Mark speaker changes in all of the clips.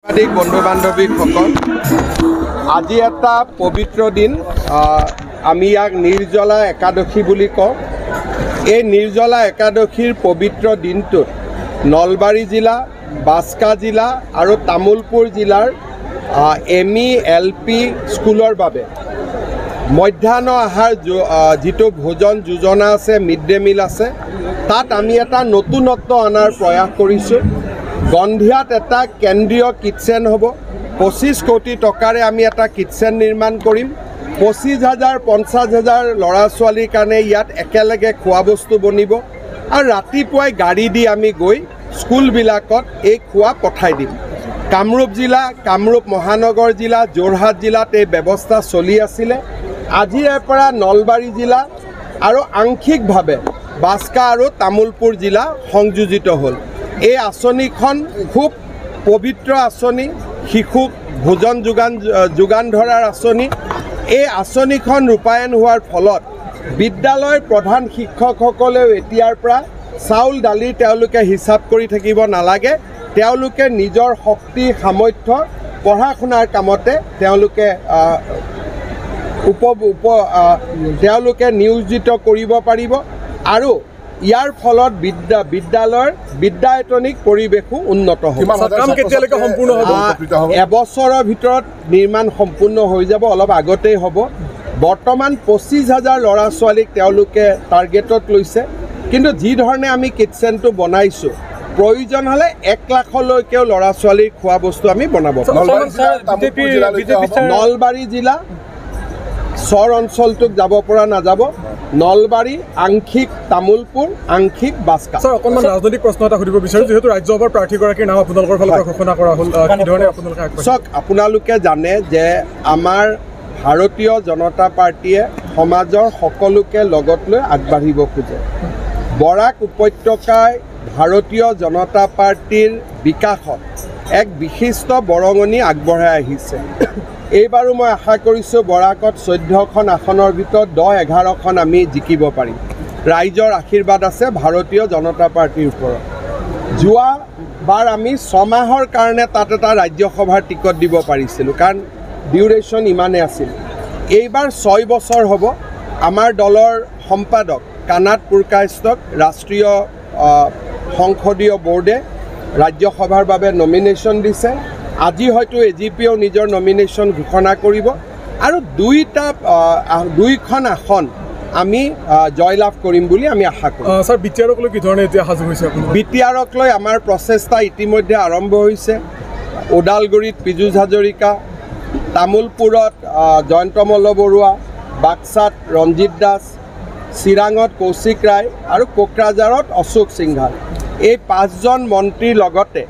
Speaker 1: বন্ধু বান্ধৱীসকল আজি এটা পবিত্ৰ দিন আমি ইয়াক নিৰ্জলা একাদশী বুলি কওঁ। এই নিৰ্জলা একাদশীৰ পবিত্ৰ দিনটোত নলবাৰী জিলা, বাস্কা জিলা আৰু তামুলপুৰ জিলাৰ এমই LP স্কুলৰ বাবে মধ্যাহ্ন আহাৰ যিটো ভোজন যোজনা আছে, মিড ডে মিল আছে, তাত আমি এটা নতুনত্ব অনাৰ প্ৰয়াস কৰিছোঁ। গন্ধিয়াত এটা কেন্দ্ৰীয় কিটচেন হ'ব। 25 কোটি টকাৰে আমি এটা কিটচেন নিৰ্মাণ কৰিম। 25,000 50,000 ল'ৰা ছোৱালীৰ কাৰণে ইয়াত একেলগে খোৱা বস্তু বনিব আৰু ৰাতিপুৱাই গাড়ী দি আমি গৈ স্কুলবিলাকত এই খোৱা পঠাই দিম। কামৰূপ জিলা, কামৰূপ মহানগৰ জিলা, যোৰহাট জিলাত এই ব্যৱস্থা চলি আছিলে। আজিৰে পৰা নলবাৰী জিলা আৰু আংশিকভাৱে বাস্কা আৰু তামুলপুৰ জিলা সংযোজিত হ'ল। এই আঁচনিখন খুব পবিত্ৰ আঁচনি, শিশুক ভোজন যোগান ধৰাৰ আঁচনি। এই আঁচনিখন ৰূপায়ণ হোৱাৰ ফলত বিদ্যালয়ৰ প্ৰধান শিক্ষকসকলেও এতিয়াৰ পৰা চাউল দালি তেওঁলোকে হিচাপ কৰি থাকিব নালাগে। তেওঁলোকে নিজৰ শক্তি সামৰ্থ্য পঢ়া শুনাৰ কামতে তেওঁলোকে নিয়োজিত কৰিব পাৰিব আৰু ইয়াৰ ফলত বিদ্যালয়ৰ বিদ্যায়তনিক পৰিৱেশো উন্নত হ'ব। এবছৰৰ ভিতৰত নিৰ্মাণ সম্পূৰ্ণ হৈ যাব, অলপ আগতেই হ'ব। বৰ্তমান 25,000 ল'ৰা ছোৱালীক তেওঁলোকে টাৰ্গেটত লৈছে, কিন্তু যি ধৰণে আমি কিটচেনটো বনাইছোঁ, প্ৰয়োজন হ'লে 1 লাখলৈকেও ল'ৰা ছোৱালীৰ খোৱা বস্তু আমি বনাব পাৰোঁ। নলবাৰী জিলা চৰ অঞ্চলটোক যাব পৰা নাযাব। নলবাৰী, আংশিক তামুলপুৰ, আংশিক বাস্কা।
Speaker 2: স্যাৰ, অকণমান ৰাজনৈতিক প্ৰশ্ন এটা সুধিব বিচাৰোঁ। যিহেতু ৰাজ্যসভাৰ প্ৰাৰ্থীগৰাকীৰ নাম আপোনালোকৰ ফালৰ পৰা ঘোষণা কৰা হ'ল, কি ধৰণে আপোনালোকে আগবাঢ়িব?
Speaker 1: চাওক, আপোনালোকে জানে যে আমাৰ ভাৰতীয় জনতা পাৰ্টীয়ে সমাজৰ সকলোকে লগত লৈ আগবাঢ়িব খোজে। বৰাক উপত্যকাই ভাৰতীয় জনতা পাৰ্টীৰ বিকাশত এক বিশিষ্ট বৰঙণি আগবঢ়াই আহিছে। এইবাৰো মই আশা কৰিছোঁ বৰাকত 14খন আসনৰ ভিতৰত 10-11খন আমি জিকিব পাৰিম। ৰাইজৰ আশীৰ্বাদ আছে ভাৰতীয় জনতা পাৰ্টীৰ ওপৰত। যোৱাবাৰ আমি 6 মাহৰ কাৰণে তাত এটা ৰাজ্যসভাৰ টিকট দিব পাৰিছিলোঁ, কাৰণ ডিউৰেশ্যন ইমানেই আছিল। এইবাৰ 6 বছৰ হ'ব। আমাৰ দলৰ সম্পাদক কানাড পুৰকায়স্থক ৰাষ্ট্ৰীয় সংসদীয় বোৰ্ডে ৰাজ্যসভাৰ বাবে নমিনেশ্যন দিছে। আজি হয়তো AGPও নিজৰ নমিনেশ্যন ঘোষণা কৰিব আৰু 2খন আসন আমি জয়লাভ কৰিম বুলি আমি আশা কৰোঁ।
Speaker 2: ছাৰ, BTRক লৈ কি ধৰণে এতিয়া সাজু হৈছে?
Speaker 1: BTRক লৈ আমাৰ প্ৰচেষ্টা ইতিমধ্যে আৰম্ভ হৈছে। ওদালগুৰিত পীযুষ হাজৰিকা, তামুলপুৰত জয়ন্ত মল্ল বৰুৱা, বাক্সাত ৰঞ্জিত দাস, চিৰাঙত কৌশিক ৰায় আৰু কোকৰাঝাৰত অশোক সিংঘাল। এই 5জন মন্ত্ৰীৰ লগতে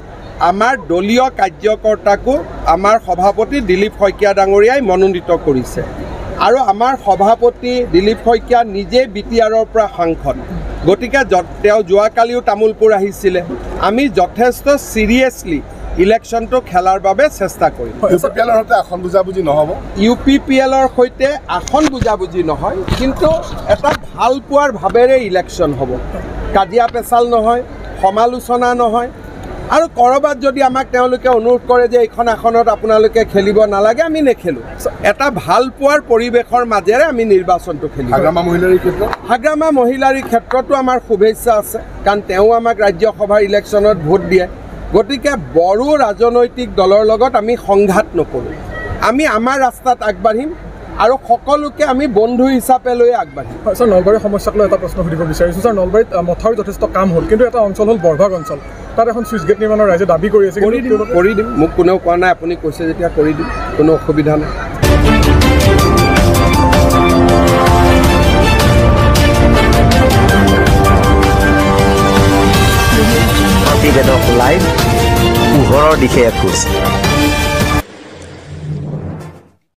Speaker 1: আমাৰ দলীয় কাৰ্যকৰ্তাকো আমাৰ সভাপতি দিলীপ শইকীয়া ডাঙৰীয়াই মনোনীত কৰিছে আৰু আমাৰ সভাপতি দিলীপ শইকীয়া নিজে BTRৰ পৰা সাংসদ। গতিকে তেওঁ যোৱাকালিও তামুলপুৰ আহিছিলে। আমি যথেষ্ট চিৰিয়াছলি ইলেকশ্যনটো খেলাৰ বাবে চেষ্টা কৰিম।
Speaker 3: আসন বুজাবুজি নহ'ব।
Speaker 1: UPPLৰ সৈতে আসন বুজাবুজি নহয়, কিন্তু এটা ভাল পোৱাৰ ভাৱেৰে ইলেকশ্যন হ'ব। কাজিয়া পেচাল নহয়, সমালোচনা নহয়। আৰু ক'ৰবাত যদি আমাক তেওঁলোকে অনুৰোধ কৰে যে এইখন আসনত আপোনালোকে খেলিব নালাগে, আমি নেখেলোঁ। এটা ভাল পোৱাৰ পৰিৱেশৰ মাজেৰে আমি নিৰ্বাচনটো খেলিম। হাগ্ৰামা মহিলাৰীৰ ক্ষেত্ৰতো আমাৰ শুভেচ্ছা আছে, কাৰণ তেওঁ আমাক ৰাজ্যসভাৰ ইলেকশ্যনত ভোট দিয়ে। গতিকে বড়ো ৰাজনৈতিক দলৰ লগত আমি সংঘাত নকৰোঁ। আমি আমাৰ ৰাস্তাত আগবাঢ়িম আৰু সকলোকে আমি বন্ধু হিচাপে লৈ আগবাঢ়িম।
Speaker 2: হয় ছাৰ, নলবাৰীৰ সমস্যাক লৈ এটা প্ৰশ্ন সুধিব বিচাৰিছোঁ। ছাৰ, নলবাৰীত মথাউৰি যথেষ্ট কাম হ'ল, কিন্তু এটা অঞ্চল হ'ল বৰভাগ অঞ্চল। তাত এখন চুইচ গেট নিৰ্মাণৰ ৰাইজে দাবী কৰি আছে।
Speaker 1: কৰি দিম, মোক কোনেও কোৱা নাই, আপুনি কৈছে যেতিয়া কৰি দিম, কোনো অসুবিধা নাই।
Speaker 4: প্ৰতিবেদক লাইভ, পোহৰৰ দিশে এখোজ।